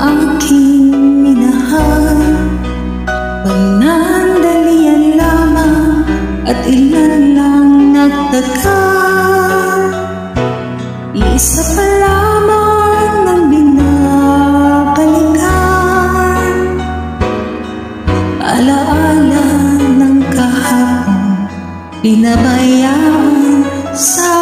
aking minahal. Panandalian lamang at ilan lang nagtagal. Isa pa lamang ng binabalikan. Alaala ng kahapon, pinabayaan sa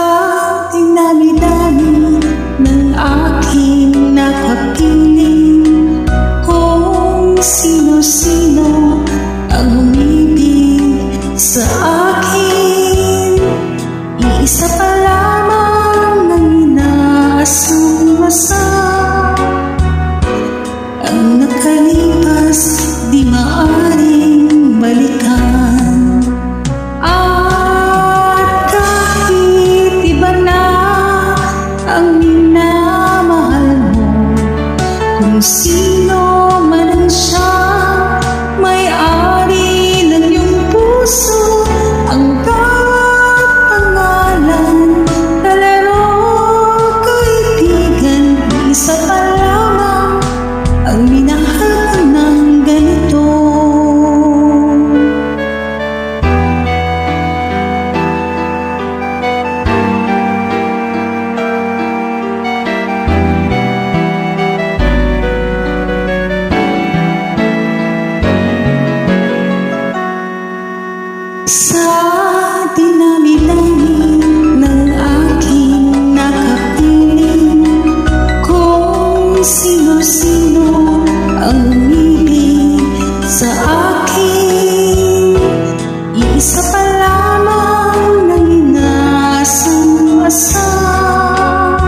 dinami-dami ng aking nakapiling. Kung sino-sino ang umibig sa akin, iisa pa lamang ng inaasang-asang. Ang nakalipas di maaaring balikan. At kahit iba na ang minamahal mo, kung sino man ang siya, may-ari ng iyong puso, ang bawat pangalan, kalaro, kaibigan, isa pa lamang ang minahal ko ng ganito. Sa dinami-dami ng aking nakapiling, kung sino-sino ang umibig sa akin, iisa pa lamang ng inaasang-asang.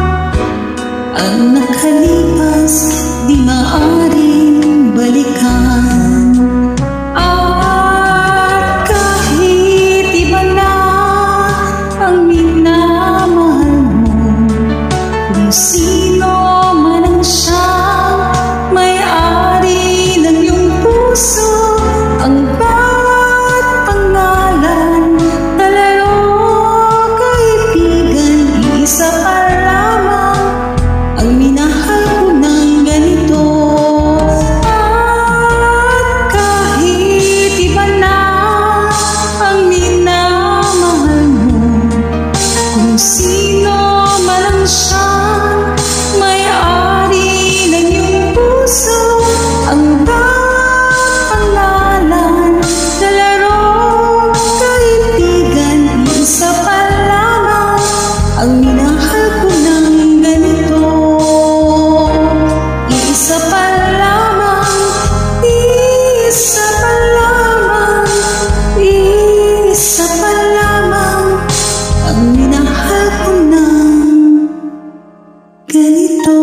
Ang nakalipas di maaaring balikan. Sino man ang siya, may-ari ng iyong puso, ang bawat pangalan, kalaro, kaibigan, isa pa lamang ang minahal ko ng ganito. At kahit iba na ang minamahal mo, kung sino man ang siya, may-ari ng iyong puso, ang bawat pangalan, kalaro, kaibigan, isa pa lamang ang minahal ko ng ganito. Isa pa lamang, isa pa lamang, isa pa lamang ang minahal ko ng ganito.